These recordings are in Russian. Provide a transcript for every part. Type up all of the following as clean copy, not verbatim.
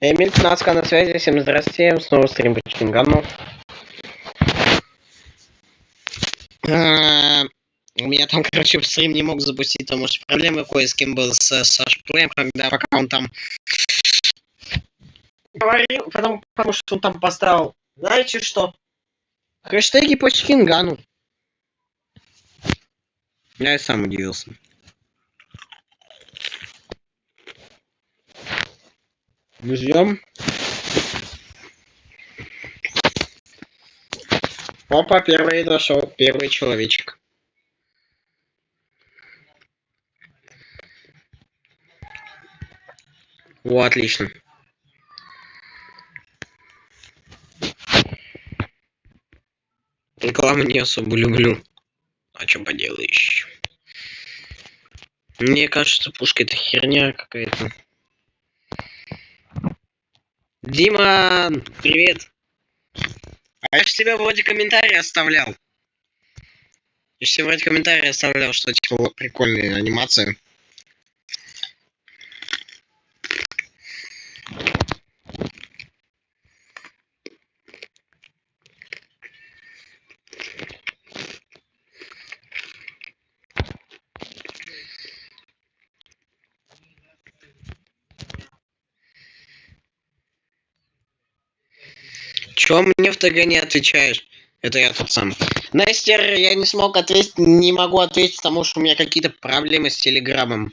Эмиль Кнацка на связи, всем здравствуйте, снова стрим по Чингану. У меня там, короче, стрим не мог запустить, потому что проблемы кое с кем был с Сашплеем, пока он там говорил, потому что он там поставил, знаете что, хэштеги по Чингану. Я и сам удивился. Ждем. Опа, первый дошел, первый человечек. О, отлично. Рекламу не особо люблю. А что поделаешь? Мне кажется, пушка это херня какая-то. Дима, привет. А я ж тебе вроде комментарий оставлял. Я ж тебе вроде комментарий оставлял, что типа прикольные анимации. Чё мне в ТГ не отвечаешь? Это я тот сам. Настер, я не смог ответить, не могу ответить, потому что у меня какие-то проблемы с Телеграмом.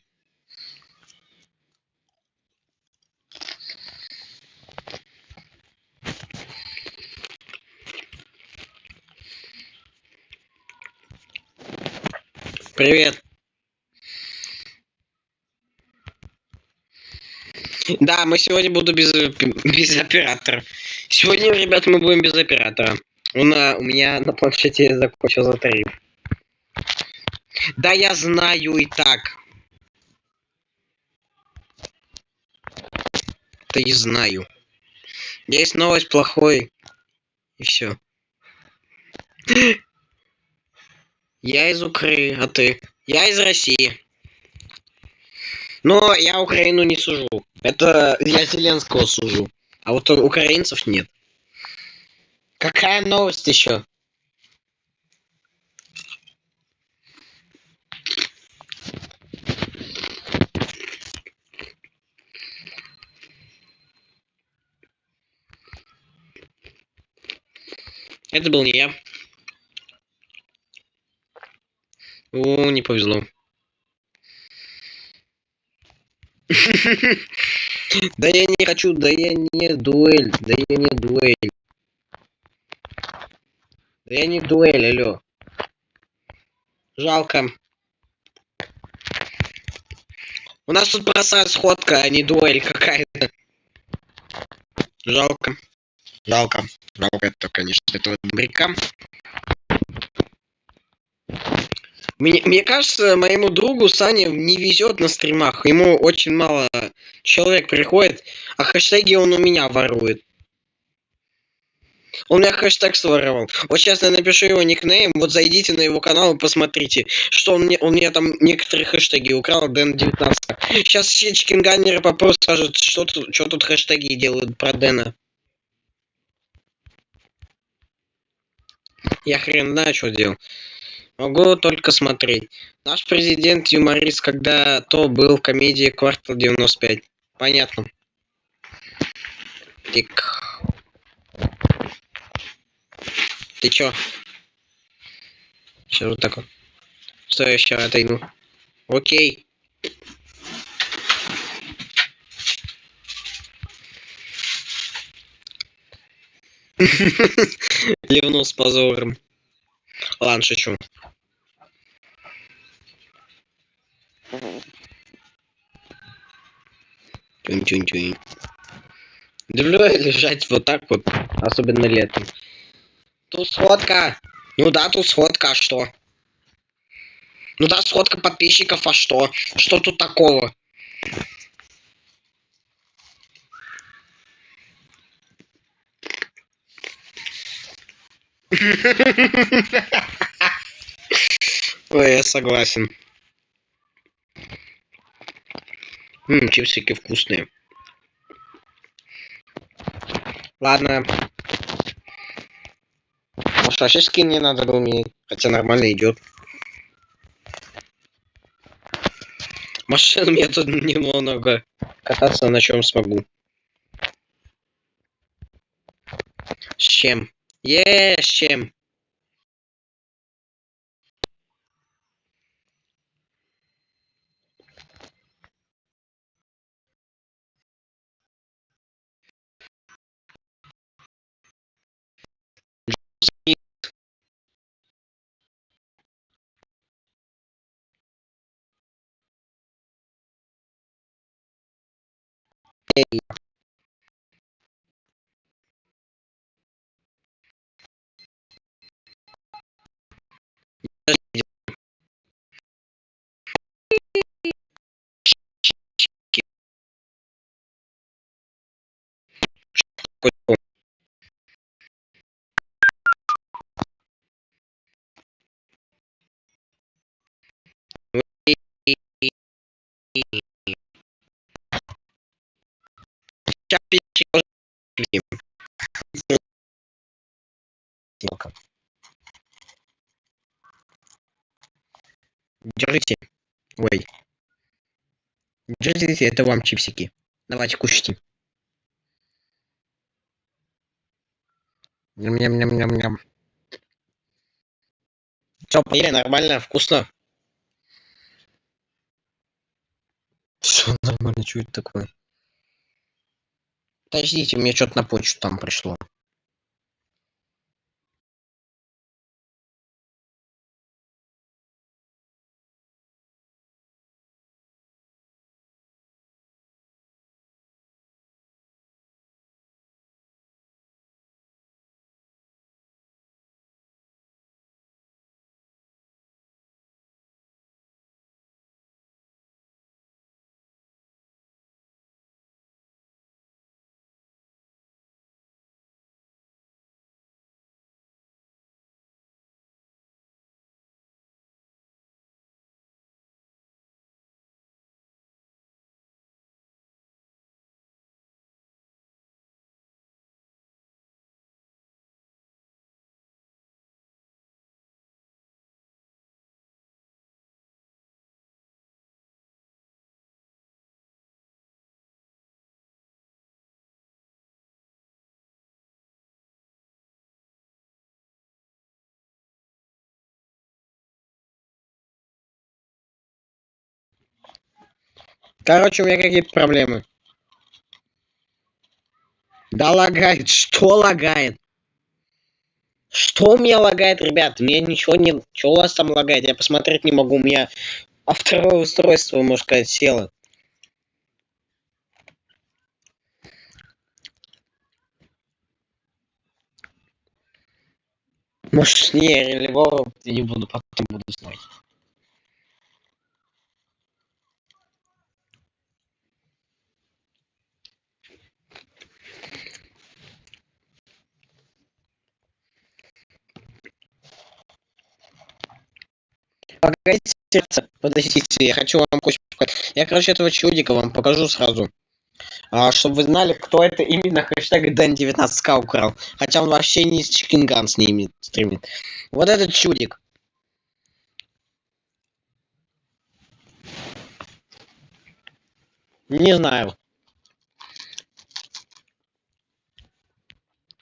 Привет. Да, мы сегодня буду без оператора. Сегодня, ребят, мы будем без оператора. У меня на планшете закончился тариф. Да, я знаю и так. Да и знаю. Есть новость плохой. И все. Я из Украины, а ты? Я из России. Но я Украину не сужу. Это я Зеленского сужу. А вот украинцев нет. Какая новость еще? Это был не я. О, не повезло. Да я не хочу, да я не дуэль, да я не дуэль. Да я не дуэль, алло. Жалко. У нас тут простая сходка, а не дуэль какая-то. Жалко. Жалко. Жалко это, конечно, этого добряка. Мне кажется, моему другу Сане не везет на стримах. Ему очень мало человек приходит, а хэштеги он у меня ворует. Он меня хэштег своровал. Вот сейчас я напишу его никнейм, вот зайдите на его канал и посмотрите, что он мне там некоторые хэштеги украл, Дэн 19. Сейчас все чикенганеры попросту скажут, что тут хэштеги делают про Дэна. Я хрен знаю, что делал. Могу только смотреть. Наш президент юморист, когда то был в комедии «Квартал 95». Понятно. Тик. Ты чё? Что вот такое? Что я еще отойду? Окей. Ливнул с позором. Ладно, шучу. Тюнь-тюнь-тюнь. Люблю лежать вот так вот, особенно летом. Тут сходка. Ну да, тут сходка, а что? Ну да, сходка подписчиков, а что? Что тут такого? Ой, я согласен. Чипсики вкусные. Ладно. Может, вообще скин не надо было менять? Хотя нормально идет. Машинами я тут немного кататься на чем смогу. С чем? С чем? Держите. Ой. Держите, это вам чипсики. Давайте кушайте. Ням-ням-ням-ням-ням. Все, поели, нормально, вкусно. Все нормально, что это такое? Подождите, мне что-то на почту там пришло. Короче, у меня какие-то проблемы. Да лагает. Что лагает? Что у меня лагает, ребят? У меня ничего не... Что у вас там лагает? Я посмотреть не могу. У меня второе устройство, можно сказать, село. Может, не, релевого не буду, потом буду знать. Погодите, подождите, я хочу вам кое-что показать. Я, короче, этого чудика вам покажу сразу. Чтобы вы знали, кто это именно хэштег Дэн19к украл. Хотя он вообще не с Чикинган с ними стримит. Вот этот чудик. Не знаю.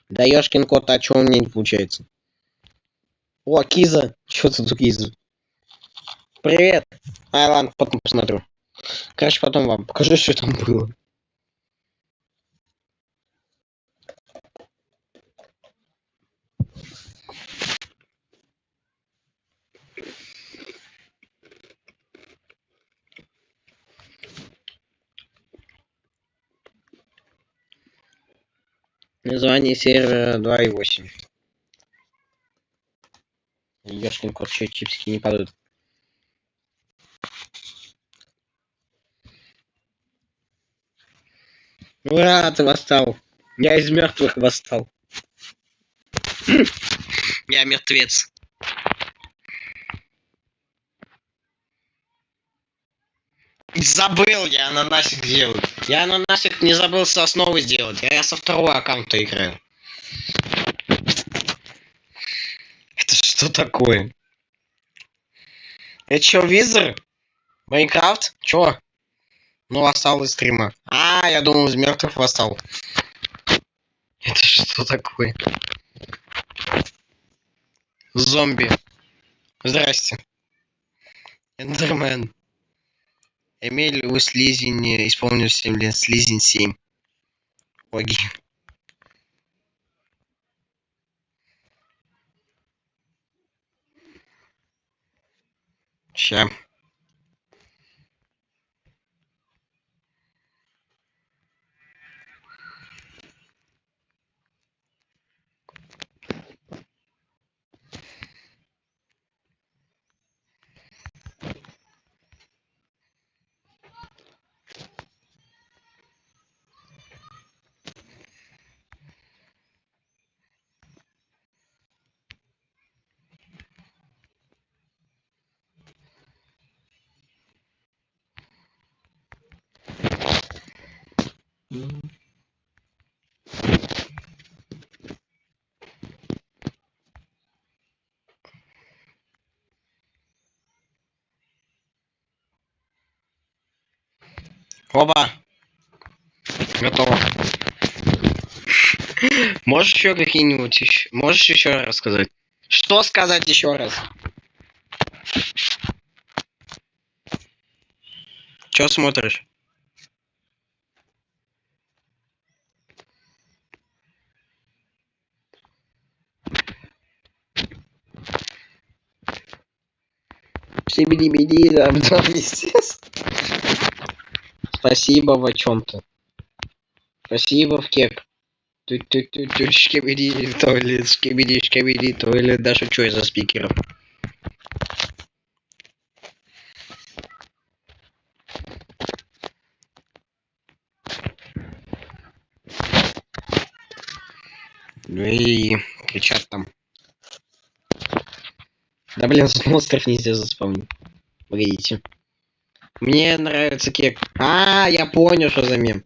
Да ёшкин кот, а чё у меня не получается? О, Киза. Чё тут у Кизы? Привет. Ладно, потом посмотрю. Короче, потом вам покажу, что там было. Название сервера 2.8. Ёшкин кот, чё чипсики не падают. Ура, ты восстал. Я из мертвых восстал. Я мертвец. Забыл я ананасик делать. Я на нафиг не забыл с основы сделать. Я со второго аккаунта играю. Это что такое? Это чё, визор? Майнкрафт? Чё? Ну, вассал из стрима. Я думал, из мертвых вассал. Это что такое? Зомби. Здрасте. Эндермен. Эмиль у Слизень исполнил 7 лет. Слизень 7. Оги. Ща. Оба. Готово. Можешь еще какие-нибудь еще? Можешь еще раз сказать? Что сказать еще раз? Че смотришь? Шибиди-биди, да, естественно. Спасибо в чем-то. Спасибо в кек. Шкибиди, туалет, шкибиди, туалет. Даже что из-за спикеров? Ну и кричат там. Да блин, с монстров нельзя заспавнить. Погодите. Мне нравится кек. Я понял, что за мем.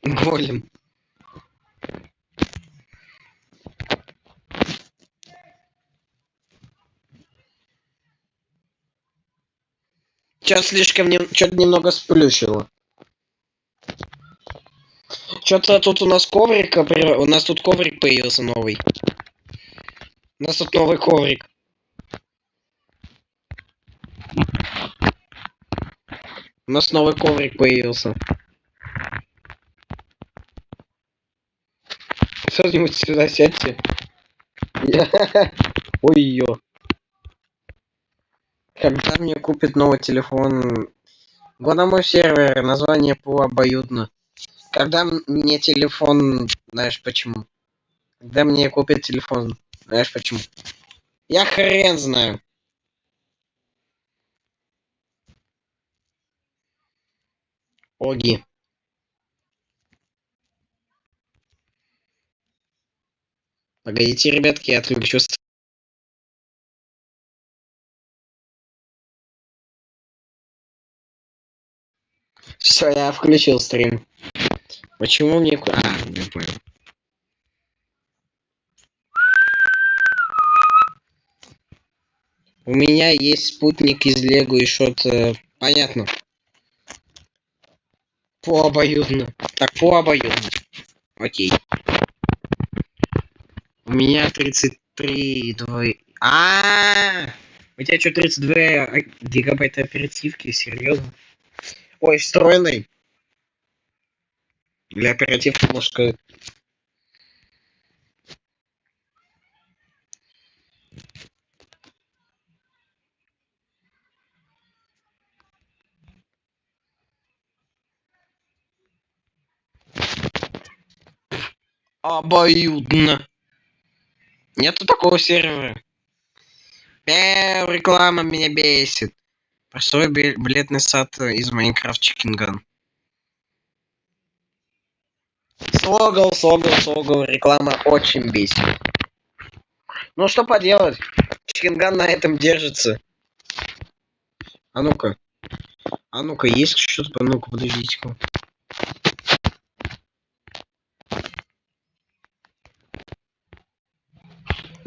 Голем. Сейчас слишком что-то немного сплющило. Что-то тут у нас коврик, у нас тут коврик появился новый. У нас тут новый коврик. У нас новый коврик появился. Что-нибудь сюда сядьте. Ой-ё. Когда мне купит новый телефон? Го на мой сервер, название по обоюдно. Когда мне телефон, знаешь почему? Когда мне купят телефон, знаешь почему? Я хрен знаю. Оги. Погодите, ребятки, я отключу. Все, я включил стрим. Почему мне... я понял. У меня есть спутник из Лего и что-то... Понятно. По обоюдно. Так, по обоюдно. Окей. У меня 33... У тебя что, 32 гигабайта оперативки? Серьезно? Ой, встроенный. Для оперативки, может, сказать. Обоюдно. Нету такого сервера. Реклама меня бесит. Простой билетный сад из Майнкрафт Чикинган. Слогал. Реклама очень бесит. Ну что поделать? Чинган на этом держится. А ну-ка. Есть что-то? Ну-ка, подождите-ка.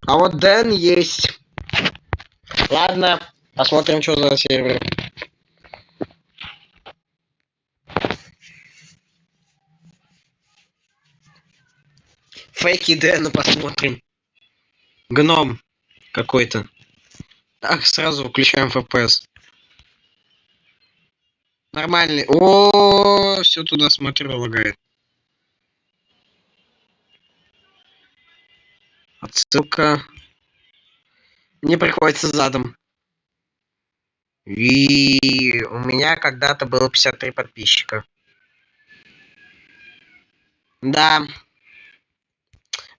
А вот Дэн есть. Ладно, посмотрим, что за сервер. Фейки Дэна посмотрим. Гном какой-то. Так, сразу включаем FPS. Нормальный. О, все туда смотрю, лагает. Отсылка. Мне приходится задом. И у меня когда-то было 53 подписчика. Да.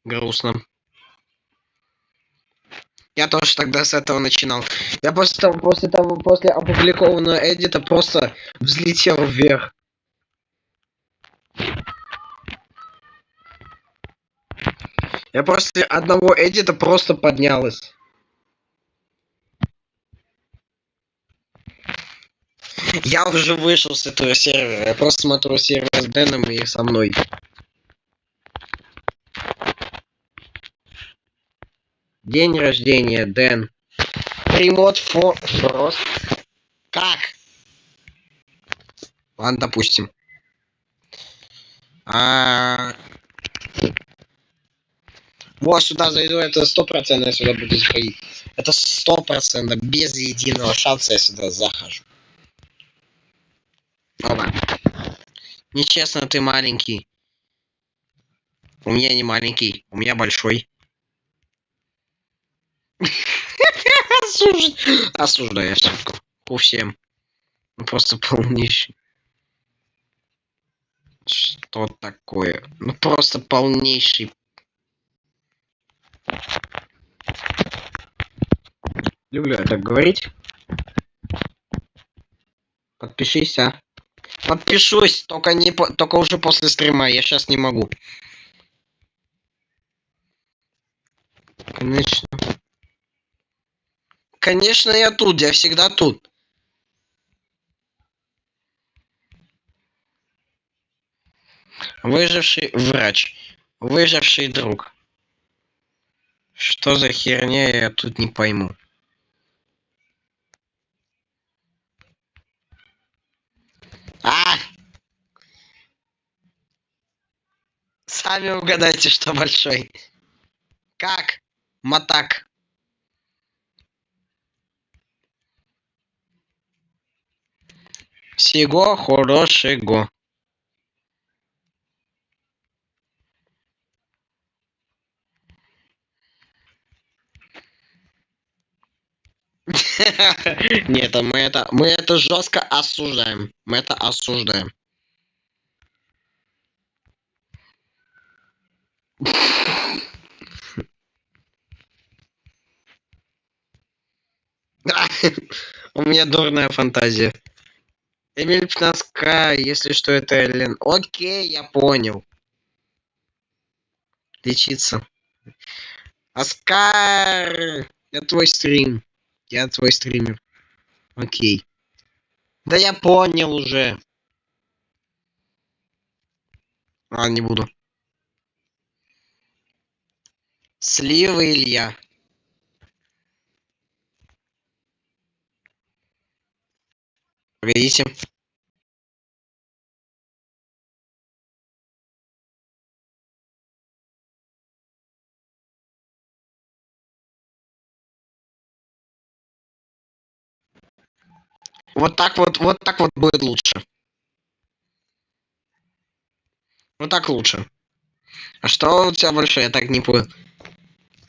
Грустно. Я тоже тогда с этого начинал. Я после опубликованного эдита просто взлетел вверх. Я после одного эдита просто поднялась. Я уже вышел с этого сервера. Я просто смотрю сервер с Дэном и со мной. День рождения, Дэн. Ремонт Фрост. Как? Ладно, допустим. Вот сюда зайду, это 100% я сюда буду заходить. Это 100%, без единого шанса я сюда захожу. Оба. Нечестно, ты маленький. У меня не маленький, у меня большой. Осуждаю ошибку. По всем. Ну просто полнейший. Что такое? Ну просто полнейший. Люблю я так говорить. Подпишись, а. Подпишусь, только уже после стрима, я сейчас не могу. Конечно. Конечно, я тут, я всегда тут. Выживший врач. Выживший друг. Что за херня, я тут не пойму. Сами угадайте, что большой. Как? Матак. Всего хорошего. Нет, мы это жестко осуждаем. Мы это осуждаем. У меня дурная фантазия. Эмиль Пнаска, если что, это Эллен. Окей, я понял. Лечиться. Оскар! Я твой стрим. Я твой стример. Окей. Да я понял уже. Не буду. Слива Илья. Погодите. Вот так вот будет лучше. Вот так лучше. А что у тебя большой? Я так не понял.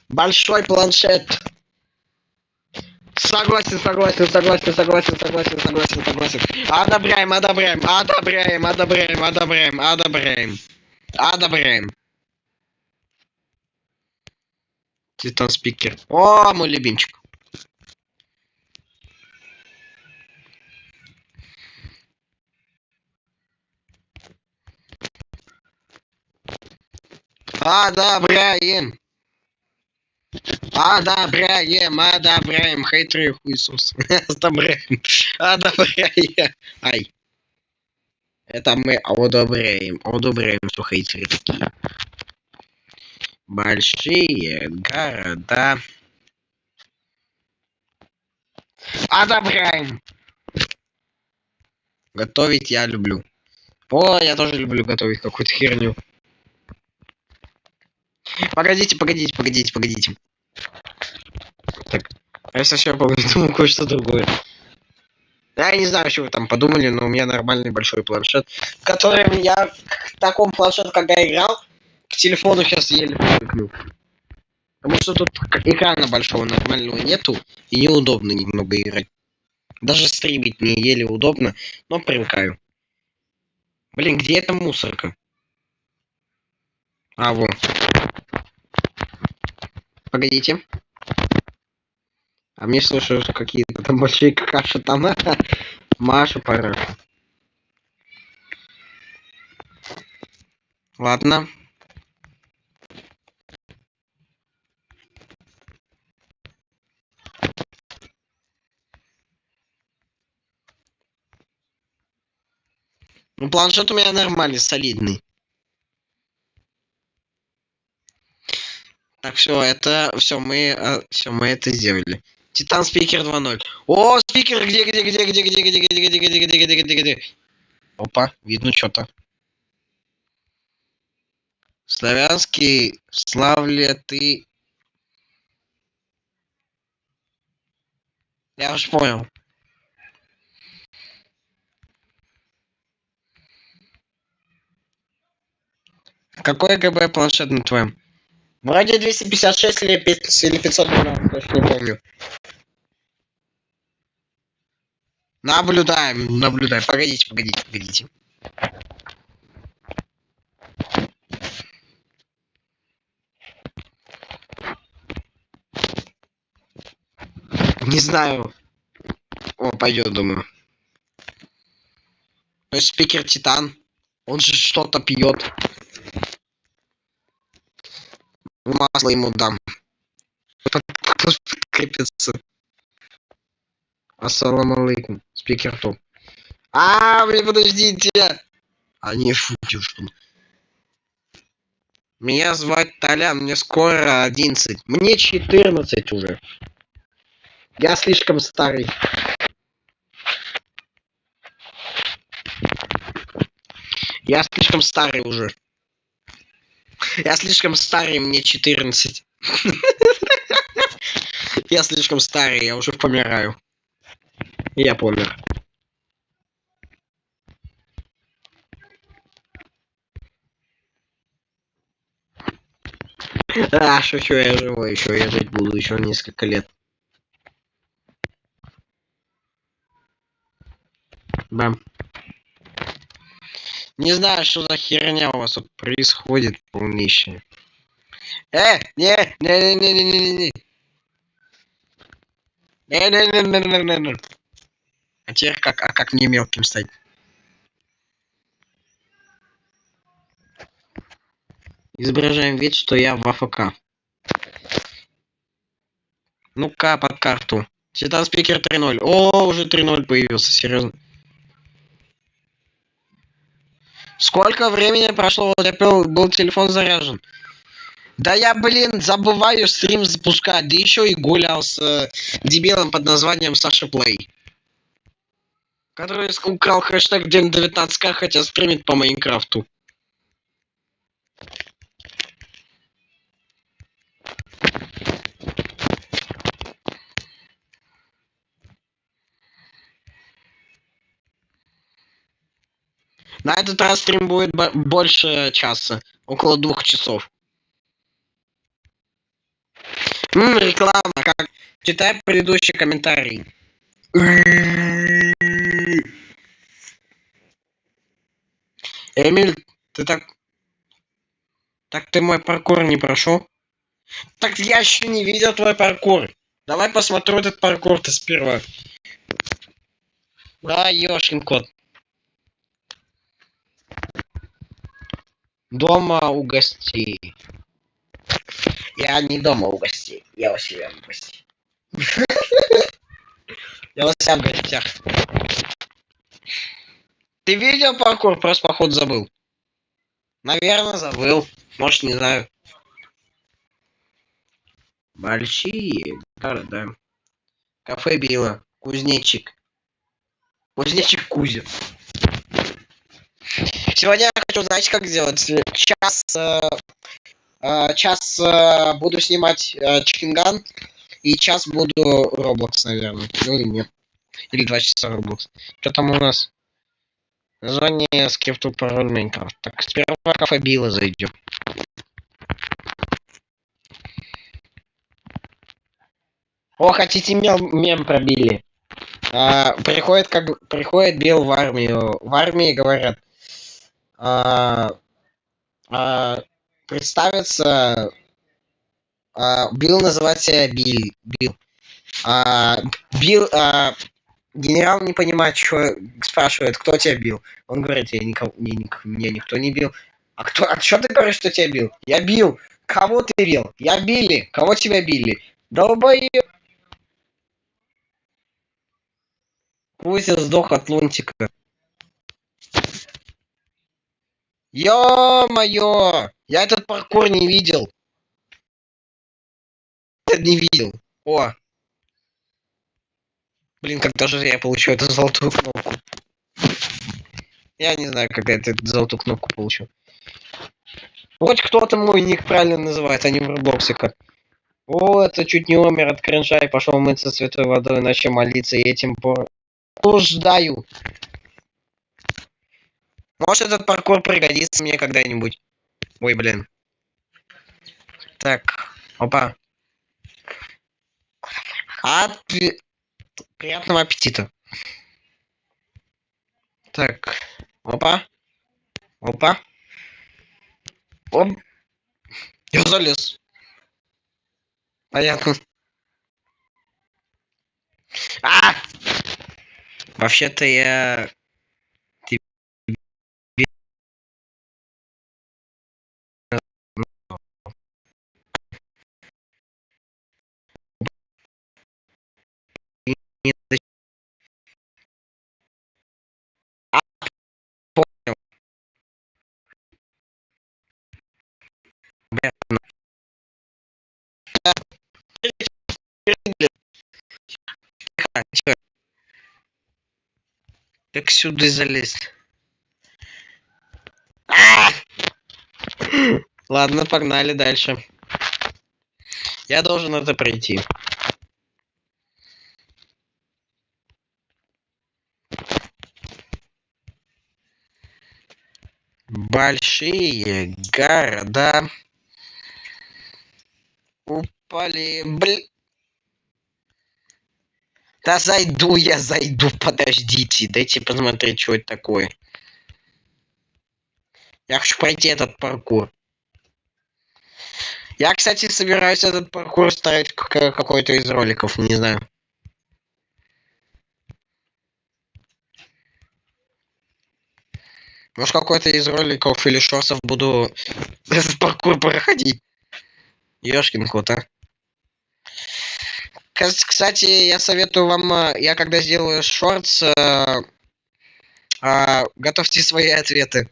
Большой планшет. Согласен. Одобряем. Титан спикер. О, мой любимчик. Одобряем. Одобряем. Хейтеры хуесос. Одобряем. Ай. Это мы одобряем. Что хейтеры такие. Большие города. Одобряем. Готовить я люблю. О, я тоже люблю готовить какую-то херню. Погодите. Так, я совсем думаю кое-что другое. Я не знаю, что вы там подумали, но у меня нормальный большой планшет, в котором я к такому планшету, когда играл, к телефону сейчас еле привыкну. Потому что тут экрана большого нормального нету, и неудобно немного играть. Даже стримить мне еле удобно, но привыкаю. Блин, где эта мусорка? А, вон. Погодите. А мне слышат какие-то там большие какаши-тона. Маша, пора. Ладно. Ну, планшет у меня нормальный, солидный. Так, все, мы это сделали. Титан спикер 2.0. О, спикер, где? Опа, видно что-то. Славянский, славля ты. Я уж понял. Какой ГБ планшет на твоем? Вроде 256 или 512, точно не помню. Наблюдаем. Погодите. Не знаю. О, пойдет, думаю. То есть спикер Титан. Он же что-то пьет. Масло ему дам. Подкрепится. Ассаламу алейкум. Спикер топ. Блин, подождите. Не шутишь. Меня звать Толян, мне скоро 11. Мне 14 уже. Я слишком старый. Я слишком старый уже. Я слишком старый, мне 14. Я слишком старый, я уже помираю. Я помер. Шучу, я живой еще, я жить буду еще несколько лет. Бам. Не знаю, что за херня у вас тут происходит полнейшая. Не. Не. А теперь как мне мелким стать? Изображаем вид, что я в АФК. Ну-ка, под карту. Титан спикер 3.0. О, уже 3.0 появился, серьезно. Сколько времени прошло? Вот я был телефон заряжен. Да я, блин, забываю стрим запускать. Да еще и гулял с дебилом под названием Саша Плей. Который украл хэштег День 19к, хотя стримит по Майнкрафту. На этот раз стрим будет больше часа. Около 2 часов. Реклама. Как? Читай предыдущий комментарий. Эмиль, ты так... Так ты мой паркур не прошел? Так я еще не видел твой паркур. Давай посмотрю этот паркур-то сперва. Ёшкин кот. Дома у гостей. Я не дома у гостей. Я у себя в гостях. Я у себя в гостях. Ты видел паркур? Просто походу забыл. Наверное, забыл. Может, не знаю. Большие города. Кафе Билла. Кузнечик. Кузнечик Кузя. Сегодня я хочу, знаете, как сделать? Час буду снимать Чикинган, и час буду Roblox, наверное. Ну или нет. Или 2 часа Roblox. Что там у нас? Название скрипту пароль Майнкрафт. Так, сперва кафе Билла зайдем. О, хотите мем пробили? Приходит Билл в армию. В армии говорят, а, представится, Билл называет себя Билл. Билл, генерал не понимает, что спрашивает, кто тебя бил. Он говорит, меня никто не бил. А что ты говоришь, что тебя бил? Я бил. Кого ты бил? Я Билли. Кого тебя били? Долбоеб. Кузя сдох от лунтика. Ё-моё! Я этот паркур не видел. Не видел. О. Блин, когда же я получу эту золотую кнопку? Я не знаю, когда я эту золотую кнопку получу. Хоть кто-то мой ник правильно называет, а не в Роблоксе как. О, это чуть не умер от кринжа и пошел мыться святой водой, иначе молиться и этим поруждаю. Может, этот паркур пригодится мне когда-нибудь. Ой, блин. Так, опа. Приятного аппетита. Так, опа. Опа. Оп. Я залез. Понятно. А! Вообще-то я... Понял. Как сюда залезть? Ладно, погнали дальше. Я должен это пройти. Большие города упали. Блин. Да я зайду, подождите. Дайте посмотреть, что это такое. Я хочу пройти этот паркур. Я, кстати, собираюсь этот паркур ставить какой-то из роликов, не знаю. Может, какой-то из роликов или шорсов буду этот паркур проходить. Ёшкин кот, а. Кстати, я советую вам, я когда сделаю шортс, готовьте свои ответы.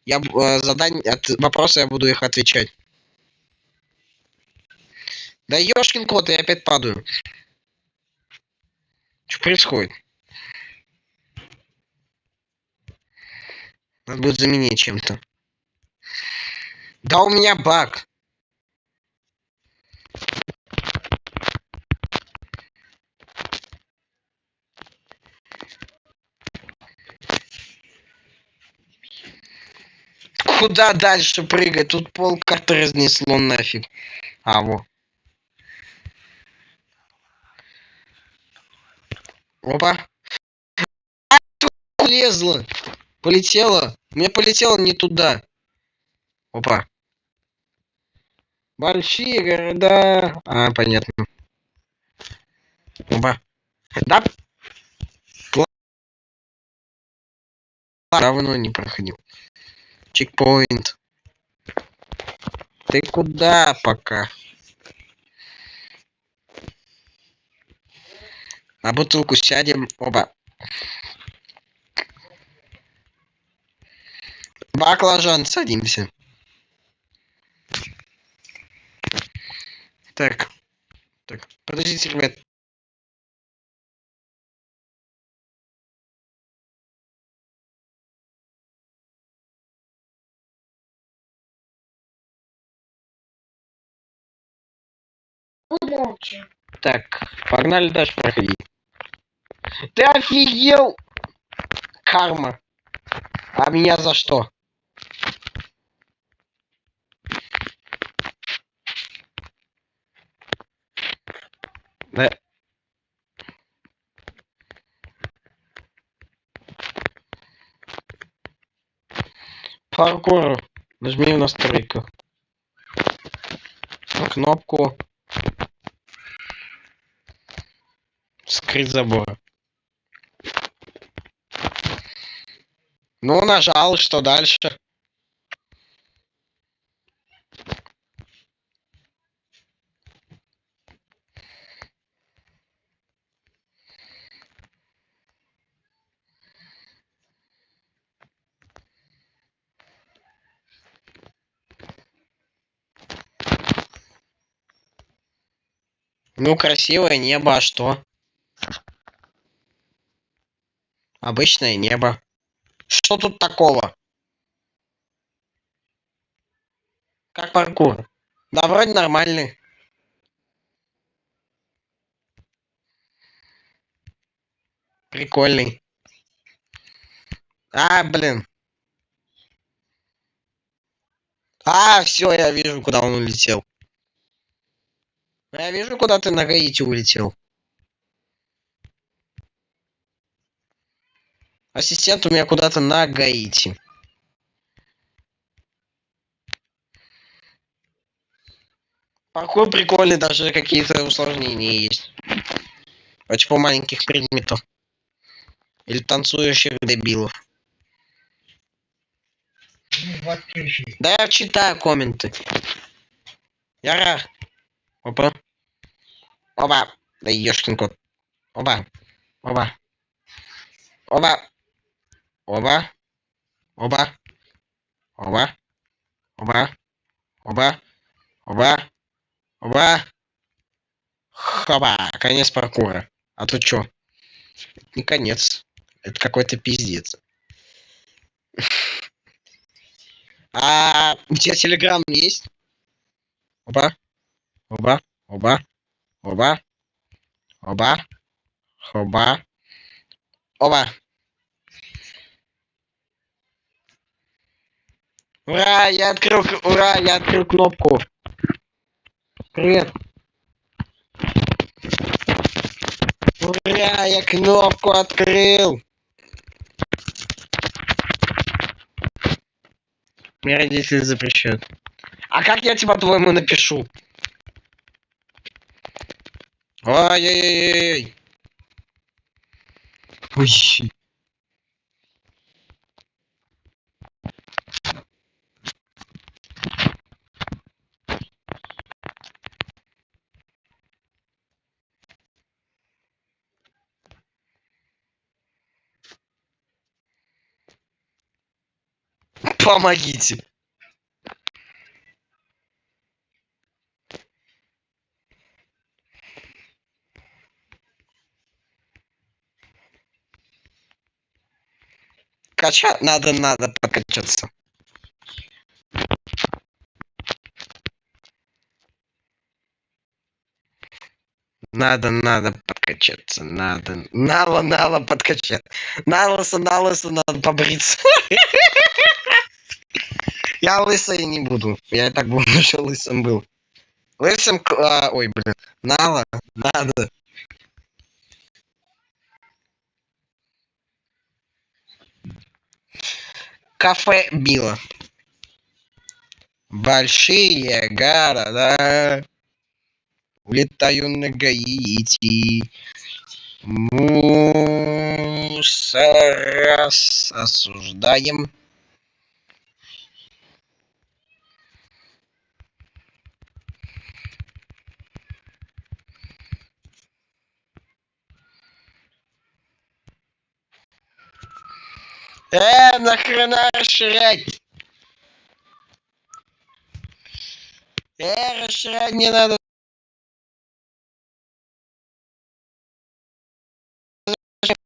Я вопросы я буду их отвечать. Да ёшкин кот, я опять падаю. Что происходит? Надо будет заменить чем-то. Да у меня баг. Куда дальше прыгать? Тут пол карты разнесло нафиг. Во. Опа. Тут улезла. Полетела. Мне полетело не туда. Опа. Большие города. Понятно. Опа. Да. Давно не проходил. Чекпоинт. Ты куда пока? На бутылку сядем оба. Баклажан садимся. Так. Так. Подождите, ребят. Молча. Так, погнали дальше проходить. Ты офигел? Карма. А меня за что? Да. Паркур. Нажми в настройках. Кнопку. Скрыть забор. Ну, нажал, что дальше? Ну, красивое небо, а что? Обычное небо. Что тут такого? Как паркур? Да, вроде нормальный. Прикольный. А, блин. А, все, я вижу, куда он улетел. Я вижу, куда ты на Гаити улетел. Ассистент у меня куда-то на Гаити. Паркур прикольный, даже какие-то усложнения есть. по типу маленьких предметов. Или танцующих дебилов. Да я читаю комменты. Яра. Опа. Оба. Да ешкин кот. Оба. Оба. Оба. Оба. Оба. Оба. Оба. Оба. Оба. Оба. Хоба. Конец паркура. А то чё? Не конец. Это какой-то пиздец. А у тебя телеграм есть? Оба. Оба. Оба. Оба. Оба. Оба. Оба. Ура, ура, я открыл кнопку. Привет. Ура, я кнопку открыл. Мне родители запрещают. А как я тебя, по-твоему, напишу? Ой-ой-ой-ой. Ой. Помогите. Надо покачаться. Надо подкачаться. Надо подкачаться. На лысо надо побриться. Я лысый не буду. Я и так бы уже лысым был. Лысым... ой, блин. Надо. Кафе Билла. Большие города. Улетаю на Гаити. Мусора осуждаем. Нахрена расширять? Расширять не надо. Вот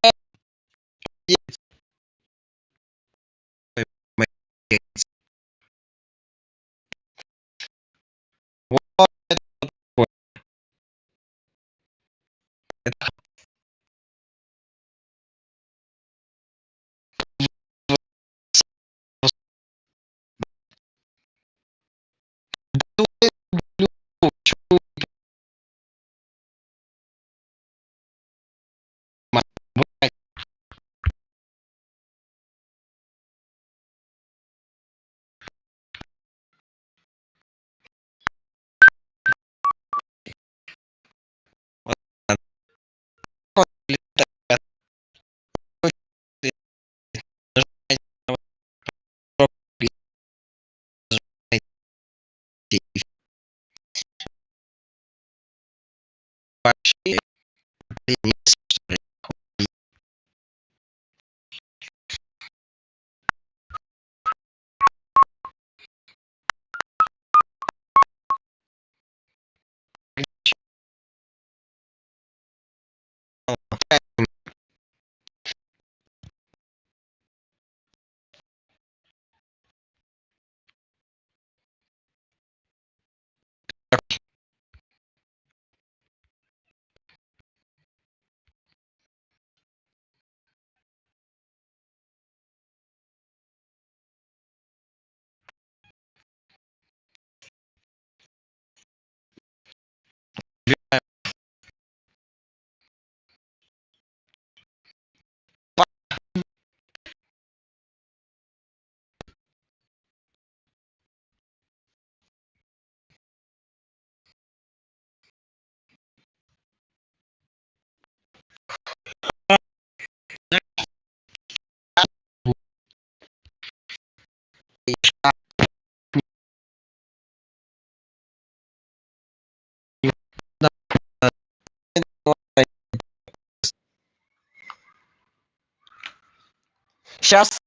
сейчас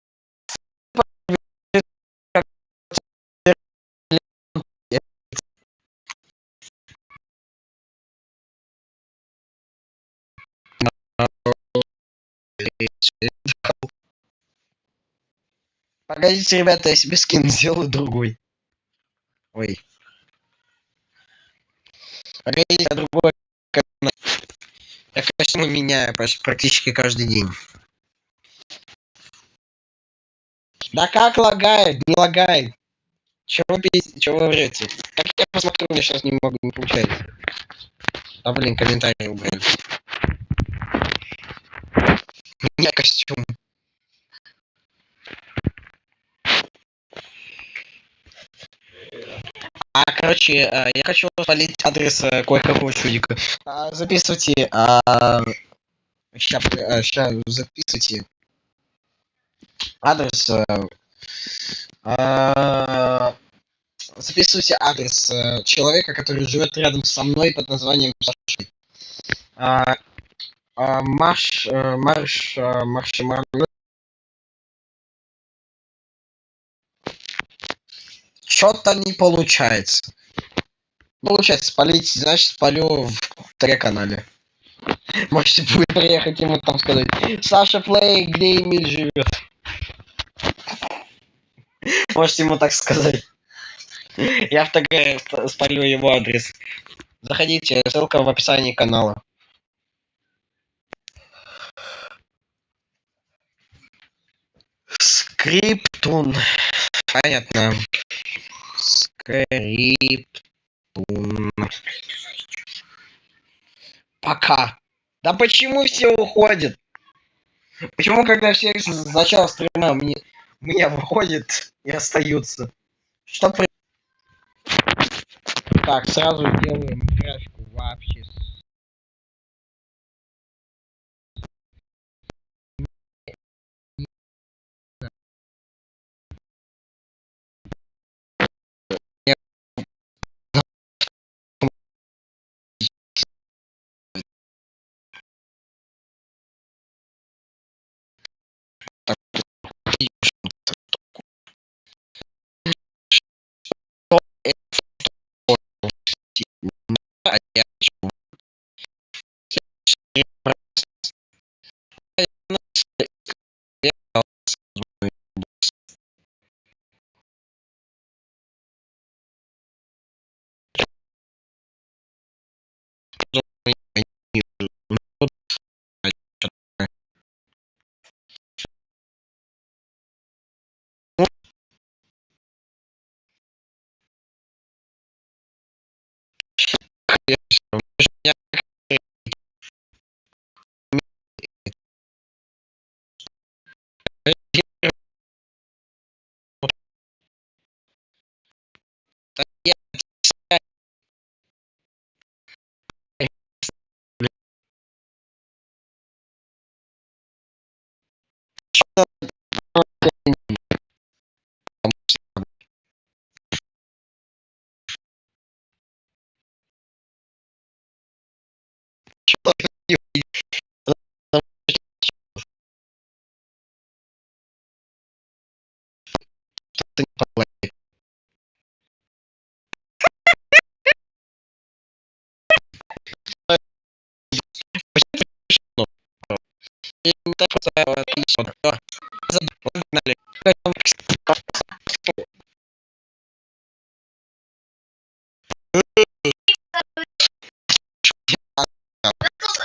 погодите, ребята, я себе скин сделаю другой. Ой. Погодите, я другой. Я костюмы меняю практически каждый день. Да как лагает? Не лагает. Чего вы врете? Как я посмотрю, у меня сейчас не могу, не получается. А блин, комментарии убрали. У меня костюм. Короче, я хочу спалить адрес кое-какого чудика. Записывайте. Сейчас записывайте. Адрес. Записывайте адрес человека, который живет рядом со мной под названием Саши. Маршиман. Что-то не получается. Получается спалить, значит спалю в ТГ-канале. Можете приехать ему там сказать: Саша Плей, где Эмиль живет? Можете ему так сказать. Я в ТГ спалю его адрес. Заходите, ссылка в описании канала. Скриптун. Понятно. Скриптун. Пока. Да почему все уходят? Почему, когда все с начала стрима меня выходят и остаются? Что при... Так, сразу делаем графику вообще.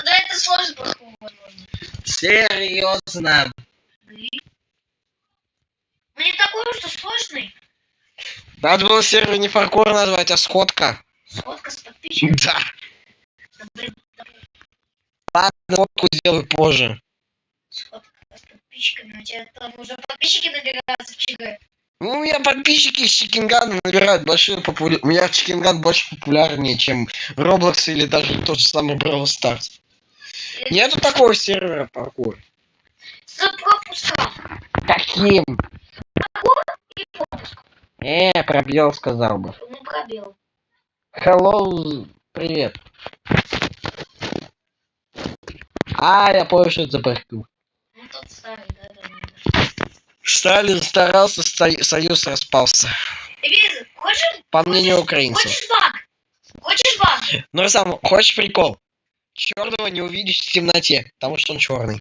Да это сложно паркур, возможно. Серьезно. Ну не такой уж и сложный. Надо было сервер не паркур назвать, а сходка. Сходка с подписчиками. Да. Да, блин, да, Ладно, сходку сделаю позже. сходка с подписчиками. У тебя там уже подписчики набираются в ЧГ. Ну, у меня подписчики из Чикингана набирают большие популярность. У меня Чикинган больше популярнее, чем Roblox или даже тот же самый Brawl Stars. Нету такого сервера паркур. С пропуском. Каким? И пропуск. Пробел сказал бы. Ну, пробел. Hello, привет. Я понял, что это за паркур. Ну, тот старый, да. Сталин старался, союз распался. Риза, хочешь? По мнению украинцев. Хочешь баг? Хочешь баг? Ну, сам, хочешь прикол? Черного не увидишь в темноте, потому что он черный.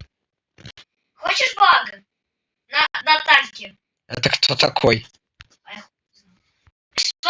Хочешь баг? На танке. Это кто такой? Что?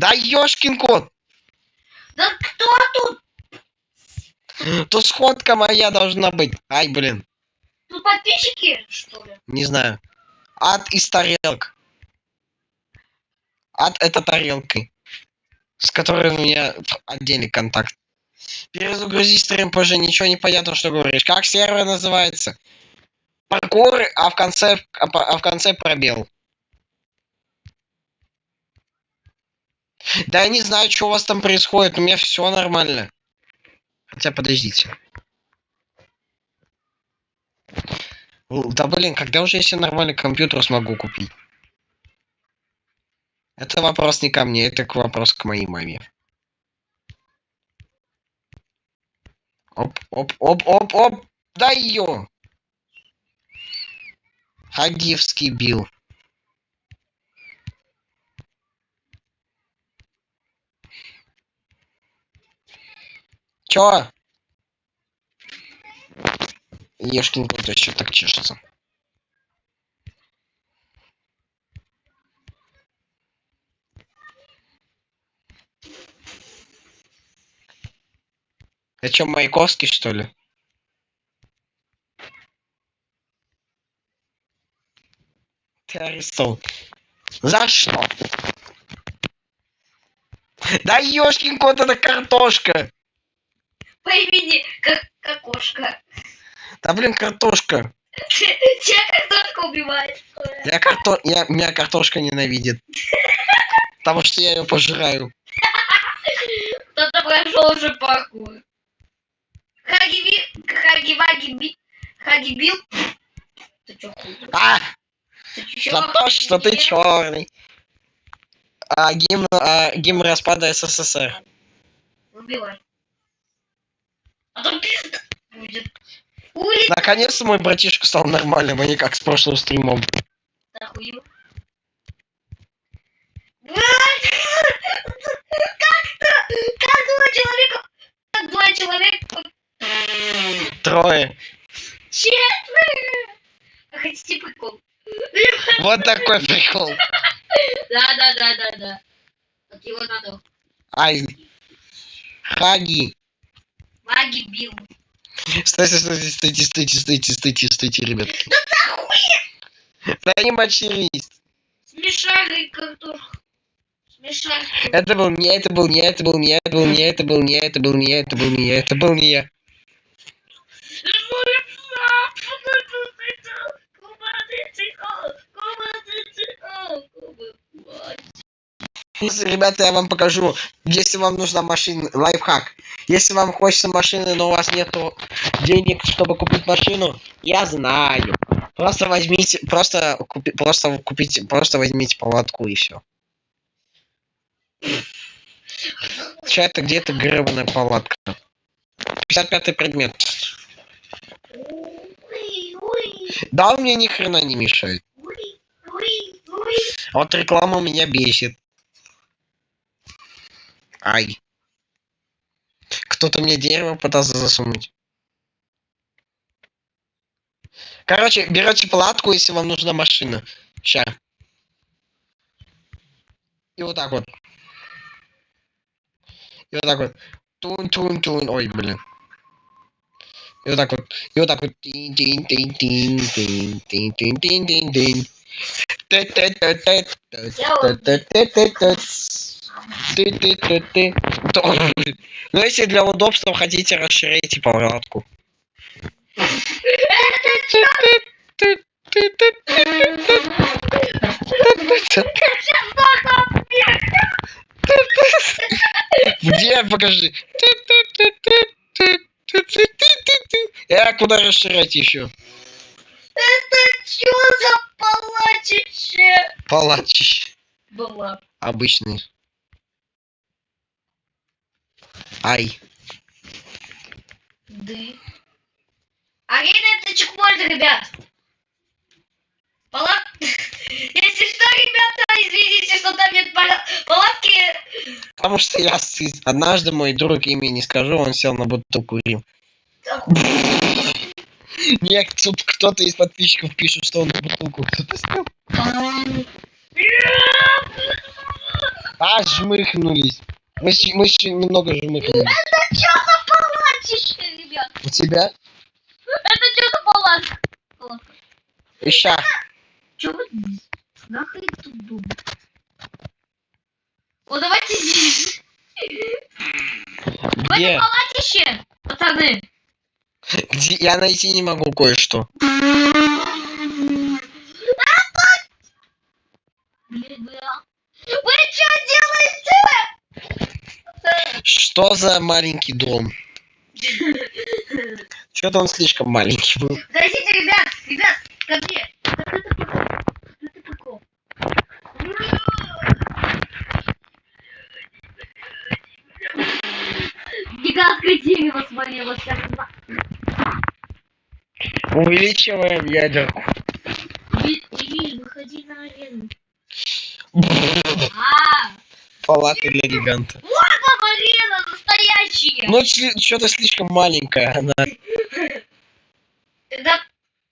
Да ёшкин кот! Да кто тут? То сходка моя должна быть. Ай, блин. Тут подписчики, что ли? Не знаю. Ад из тарелок. Ад это тарелки, с которой у меня отдельный контакт. Перезагрузи стрим позже, ничего не понятно, что говоришь. Как сервер называется? Паркур, а в конце пробел. Да я не знаю, что у вас там происходит, у меня все нормально. Хотя подождите. Да блин, когда уже я себе нормальный компьютер смогу купить? Это вопрос не ко мне, это вопрос к моей маме. Оп, оп, оп, оп, оп. Да ее! Хагивский бил. Чё? Ешкин кот еще так чешется. Это чё, Маяковский, что ли? Ты арестован. За что? Да ёшкин кот, это картошка. По имени как кошка. Да блин, картошка. Тебя картошка убивает. Меня картошка ненавидит. Потому что я ее пожираю. Кто-то прошел уже паркур. Хаги бил. Ты чё хуй? А! Ты чё, За то, что ты охуел? черный. Гимн распада СССР. Убивай. А то пизда будет. Ули, Наконец-то мой братишка стал нормальным, а не как с прошлым стримом. ты охуел? Как двое человека? Трое. Четверо. А хотите прикол? Вот такой прикол. Да. Вот его надо. Ай. Хаги. Маги бил. Стойте, ребятки. Да не мочились. Смешарик картошку. Смешарик. Это был не я. Ребята, я вам покажу. Если вам нужна машина, лайфхак. Если вам хочется машины, но у вас нету денег, чтобы купить машину, я знаю. Просто возьмите, просто возьмите палатку и все. Сейчас это где-то гребаная палатка. 55-й предмет. Да, он мне ни хрена не мешает. Вот реклама меня бесит. Ай. Кто-то мне дерево пытался засунуть. Короче, берете палатку, если вам нужна машина. Ща. И вот так вот. И вот так вот. Тун-тун-тун. Ой, блин. И вот так вот. И вот так вот. Тин-тин-тин-тин-тин-тин-тин-тин-тин. Ну, если для удобства хотите, расширяйте палатку. Где? Покажи. Куда расширять еще? Это что за палачище? Палатище. Была. Обычный. Ай. Ды. Арена это чекпоинт, ребят. Если что, ребята, извините, что там нет палатки. Потому что я однажды мой друг, имя не скажу, он сел на бутылку Рим. Нет, тут кто-то из подписчиков пишет, что он на бутылку кто-то сел. Жмыхнулись. Мы еще немного жмыхнулись. Это что за палатище, ребят? У тебя? Это что за палатка? Ища. Что вы нахрен тут думаете? О, давайте здесь. Где? Палатище, пацаны. Где? Я найти не могу кое-что. Вы что делаете? Что за маленький дом? Что-то он слишком маленький был. Подождите, ребят, ко мне. Это прикол. Гигантское дерево свалилось. Увеличиваем ядерку. Эмиль, выходи на арену. Палатка для гиганта. Вот вам арена настоящая. Ну, что-то слишком маленькая она. Тогда...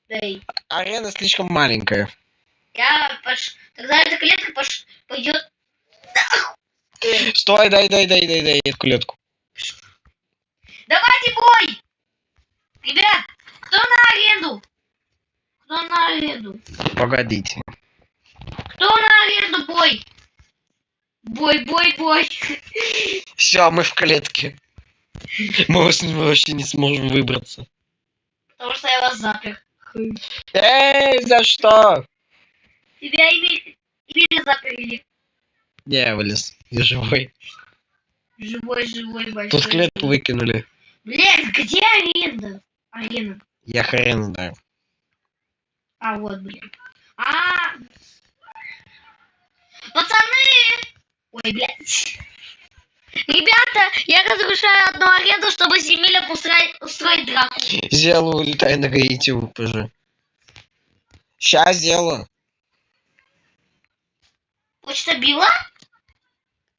Дай. Арена слишком маленькая. Тогда эта клетка пойдет... Стой, дай эту клетку. Давайте бой! Ребят, кто на арену? Кто на арену? Погодите. Кто на арену бой? Бой. Все, мы в клетке. Мы вообще не сможем выбраться. Потому что я вас запер. Эй, за что? Тебя Эмиль заперли. Я вылез. Я живой. Живой, большой. Тут клетку выкинули. Блядь, где арена? Я хрен знаю. А, вот, блин. Пацаны! Ой, блядь. Ребята, я разрушаю одну арену, чтобы с Эмилем устроить драку. Сделаю, улетай на Гаити уже. Сейчас сделаю. Почта Билла?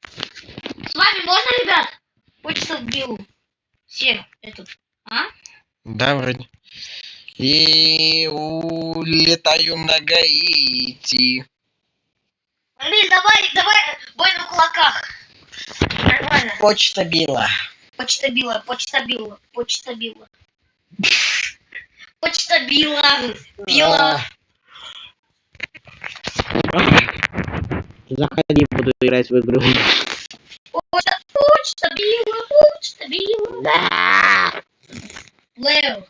С вами можно, ребят? Почта Биллу. Всех этот. Да, вроде. И улетаю на Гаити. Эмиль, давай, бой на кулаках. Нормально. Почта Билла. Почта Билла. Билла. Заходи, буду играть в игру. Почта Билла. Да. Лео.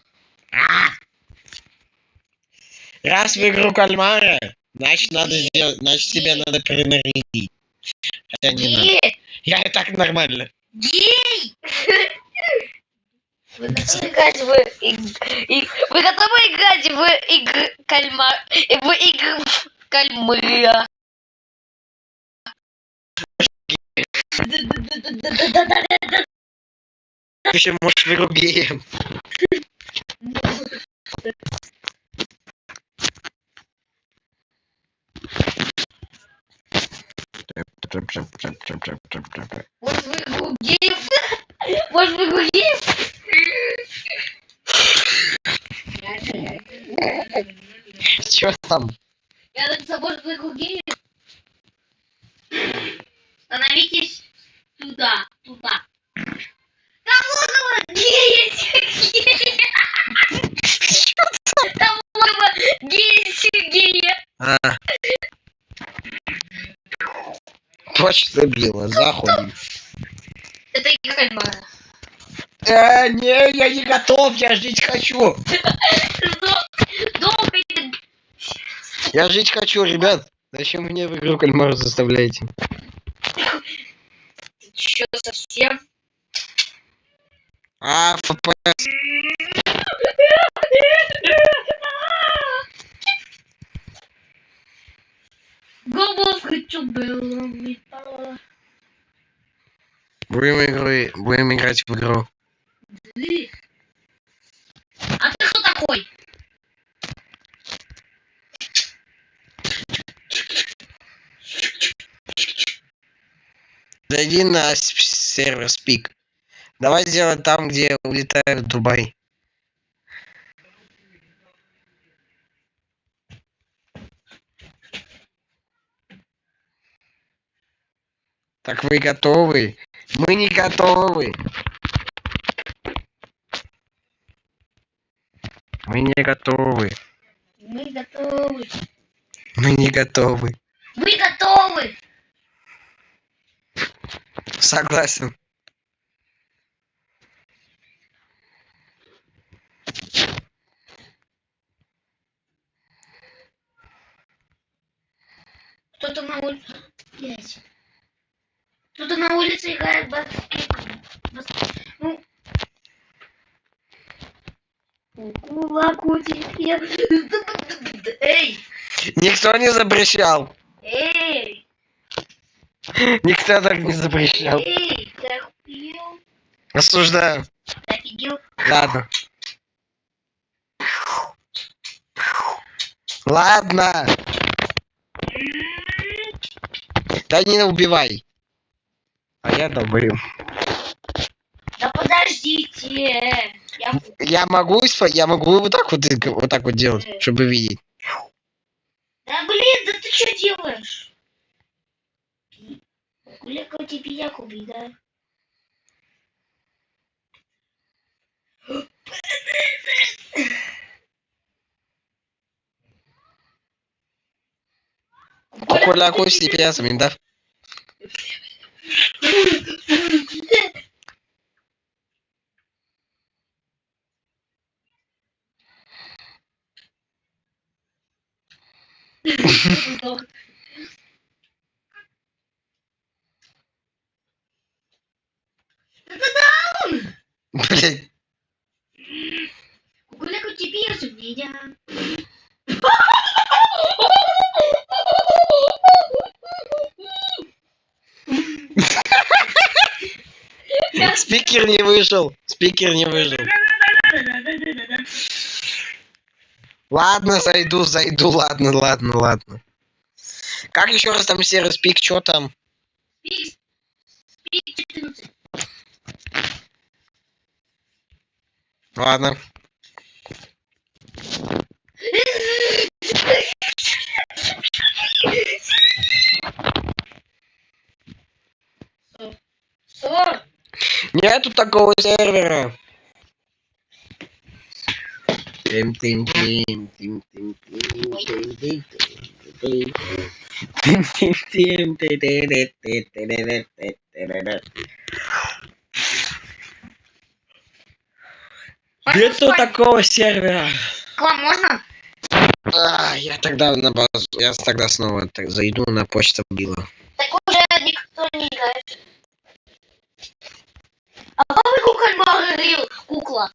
Раз в игру кальмара, значит тебе надо перенарядить. Хотя не надо. Гей! Я и так нормально. Гей! Вы готовы играть в игры кальмара? В игры кальмара. Ты еще можешь в игру геем. Может, в игру геев? Может, в игру геев? Чё там? Я написал, может, в игру геев? Становитесь туда. Там много гея. Там много гея. Почта Билла, заходим. Это игра кальмара. Не, я не готов, я жить хочу. Я жить хочу, ребят. Зачем мне в игру кальмара заставляете? Чё, совсем? ФПС. Голос хочу было. Будем играть в игру. А ты кто такой? Зайди на сервер Speak. Давай сделаем там, где улетает в Дубай. Так вы готовы? Мы не готовы. Мы не готовы. Мы готовы. Мы не готовы. Мы готовы. Согласен. Кто-то на улице. Блять. Кто-то на улице играет Ну. Кулаку тебе. Эй! Никто не запрещал. Эй! Никто так не запрещал. Эй! Ты охуел? Осуждаю. Ты офигел? Ладно. Ладно. Да не убивай. А я долбою. Да подождите! Я могу вот так вот делать, чтобы видеть. Да блин, да ты что делаешь? Кулека тебе як убить, да? Куляку с пьясами, да? Блять. Кулека тебе меня. Спикер не выжил. Спикер не выжил. Ладно, зайду. Ладно. Как еще раз там сервис пик, что там? Спик 14. Ладно. Нету такого сервера. Нету такого сервера. К вам можно? Я тогда на базу. Я тогда снова зайду на почту Билла. Так уже никто не играет. А папа кальмар говорил, кукла.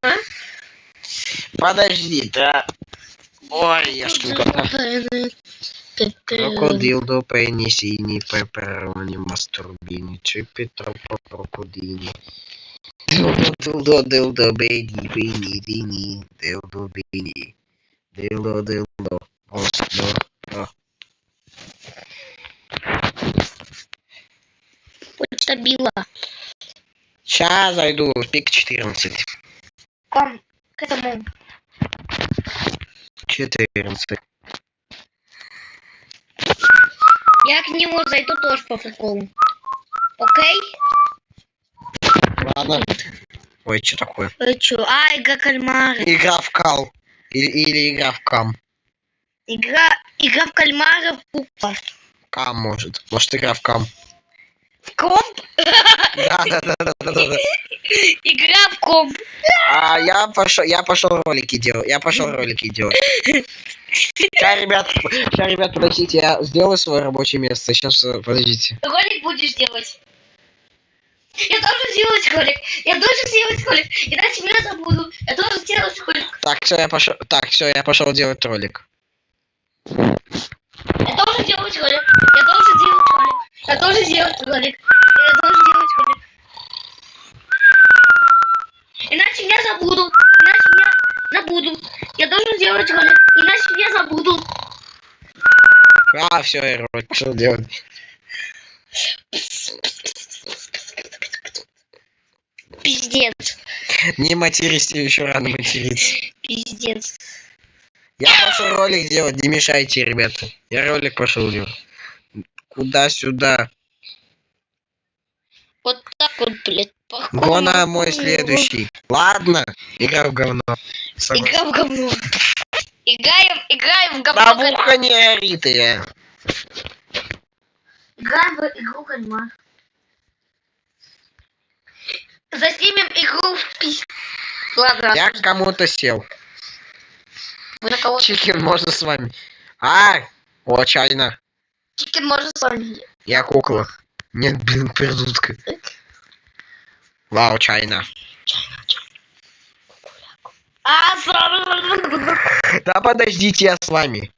А? Подожди, да. Ой, я что-то. Крокодил до пенни, синий, пепперони, мастурбини, чипи, тропо, крокодини. Дилдо, бейди, бейни, дини, дилдо, бейни. Дилдо. Почта Билла. Сейчас зайду, пик 14. К этому. 14. Я к нему зайду тоже по приколу. Окей? Ладно. Ой, что такое? Чё? Игра кальмара. Игра в кал. Или игра в кам. Игра в кальмара в кукла. Кам может. Может игра в кам. В комп? Да. Игра в комп. Я пошел ролики делать. Сейчас, ребят, подождите, я сделаю свое рабочее место. Сейчас, подождите. Ролик будешь делать. Я должен сделать ролик. Иначе меня забуду. Я должен сделать ролик. Так, все, я пошел делать ролик. Я должен делать ролик. Иначе меня забуду. Я должен сделать ролик. Иначе меня забуду. Все, я ролик пошел делать. Пиздец. Не матерись, тебе еще рано материться. Пиздец. Я пошел ролик делать, не мешайте, ребята. Я ролик пошел делать. Куда-сюда. Вот так вот, блядь. Гона мой следующий. Ладно, игра в говно. Согласен. Игра в говно. Играем в говно. Бабуха не орит я. Играем в игру кальмар. Заснимем игру в пись. Ладно. Я к кому-то сел. Вы на кого? Чикен, можно с вами? А! О, чайна. Чикен может с вами. Я кукла. Нет, блин, придутка. Вау, чайна. Да подождите, я с вами.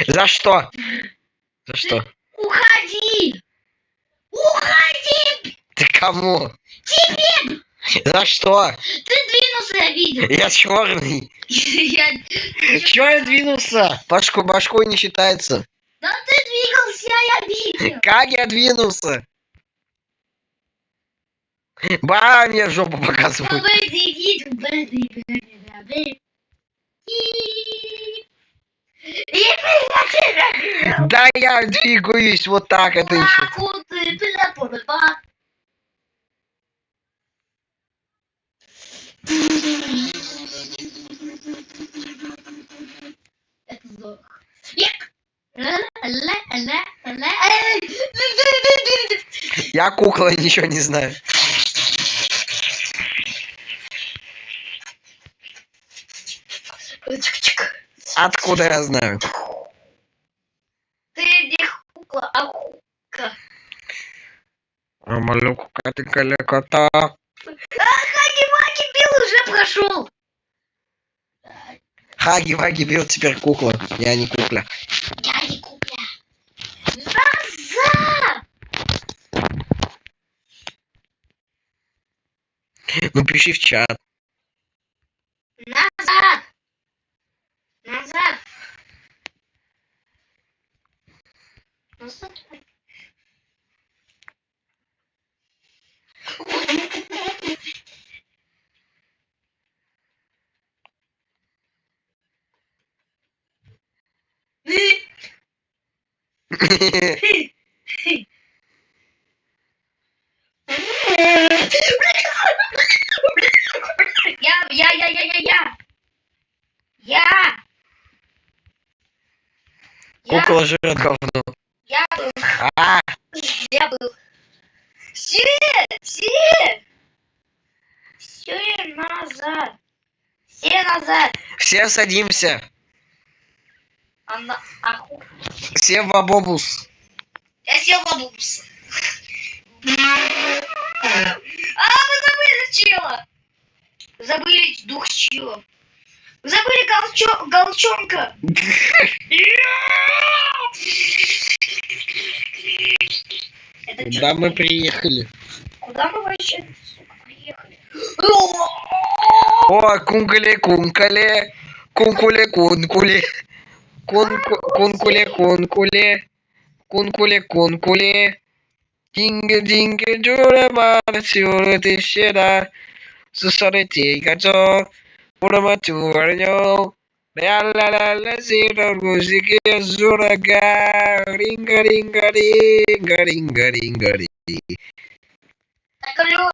За что? За что? Уходи! Уходи! Ты кому? Тебе! За что? Ты двинулся, я видел. Я черный. Я... Чё я двинулся? Башку не считается. Да ты двигался, я видел. Как я двинулся? Бам, я жопу показываю. Да я двигаюсь вот так, это еще. Это здорово. Я кукла, ничего не знаю. Откуда я знаю? Ты не кукла, а кука. А малюка ты кота. Хаги-маги Билл уже прошел. Хаги-ваги бил, теперь кукла. Я не кукля. Я не кукля. Назад! Ну пиши в чат. Назад! Назад! Назад! Я! Кукла жрет говно. Я был. А, Я был. Все назад. Все назад. все садимся. Все в автобус. Я сел в автобус. Вы забыли чела. Забыли дух чела. Вы забыли галчонка. Да, мы приехали. Куда мы вообще приехали? О, кункуле. Кункуле. Кункуле. Динго-динго, джура-мара, сюра, ты щеда. Сусарите, гачо, пурамату, варнё. Ля-ля-ля-ля, зиро, музыки, зурага. Ринга-ринга-ринга, ринга-ринга-ри. Так, алло.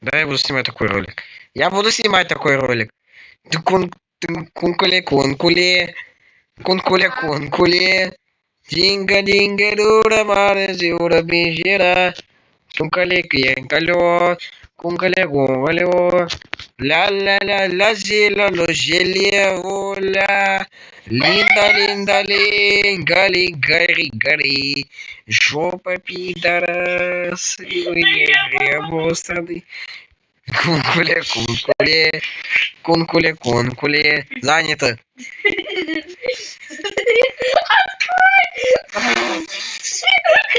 Да, я буду снимать такой ролик. Я буду снимать такой ролик. Кункуле, кункуле. Кункуле, кункуле. Динга-динга, дура, мара, зюра, бежера. Кункале, кенкалё. Кункале, гунгалё. Ля-ля-ля-ля, зелё, желе, воля. Линда, линда, линга, лингари, гари. Жопа пидорас. Обостраны. Кункуле, кункуле. Кункуле, кункуле. Занято.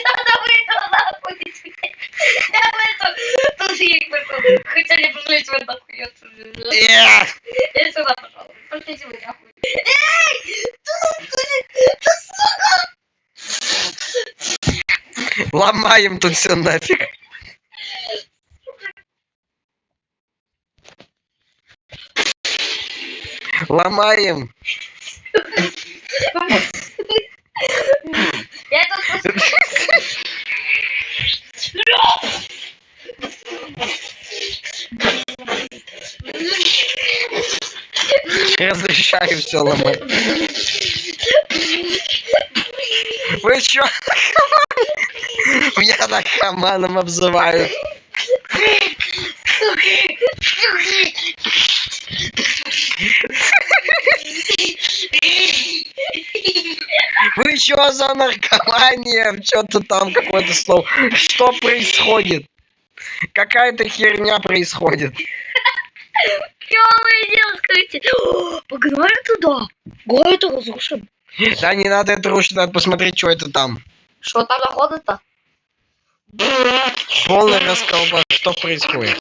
Надо выйти нахуй. Я выйду. Тут их прикол. Хотели пожалеть в этом хуйню. Я сюда, пожалуйста. Пошлите вы нахуй. Эй! Ты сука! Ломаем тут все нафиг. Ломаем. Я тут Разрешаю все ломать. Вы чё? Меня наркоманом обзывают. Вы чё за наркомания? Что-то там какое-то слово. Что происходит? Какая-то херня происходит. Клёвое дело, скажите. Погнали туда. Город разрушим. Да не надо это рушить, надо посмотреть, что это там. Что там находится? Полный расколбас, что происходит?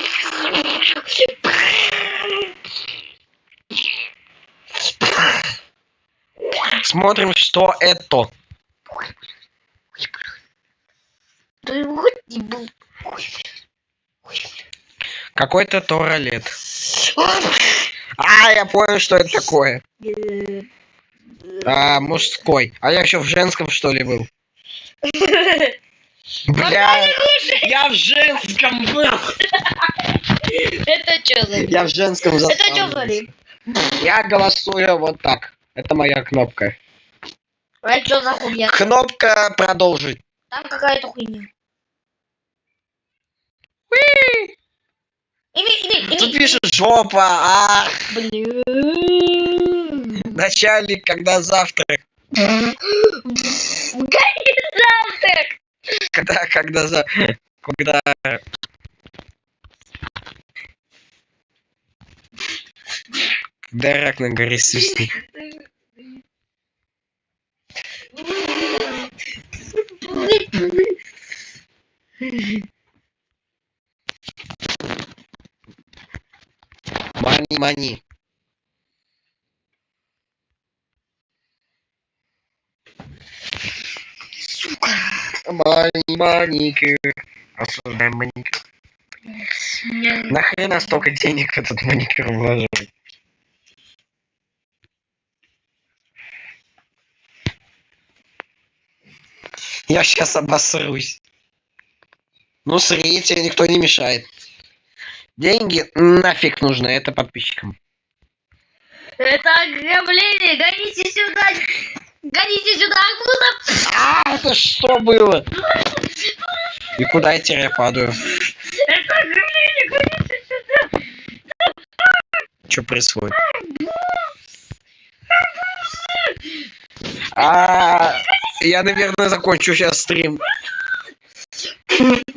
Смотрим, что это. Какой-то туалет. А, я понял, что это такое. Мужской. А я еще в женском, что ли, был? Бля, я в женском был. Это что за... Я в женском Это застал. что за рим? Я голосую вот так. Это моя кнопка. А что за хуйня? Кнопка продолжить. Там какая-то хуйня. Тут пишет жопа, ах, Блин. начальник, когда завтрак. Завтрак. Когда рак на горе свистит. Мани. Сука. Маникюр. Осуждаем маникюр. Нахрена столько денег в этот маникюр вложить? Я сейчас обосрусь. Ну, сри, тебе никто не мешает. Деньги нафиг нужны, это подписчикам. Это ограбление. Гоните сюда. Гоните сюда, Арбузов. А, это что было? И куда я теперь падаю? Это ограбление. Гоните сюда. Что происходит? Я, наверное, закончу сейчас стрим.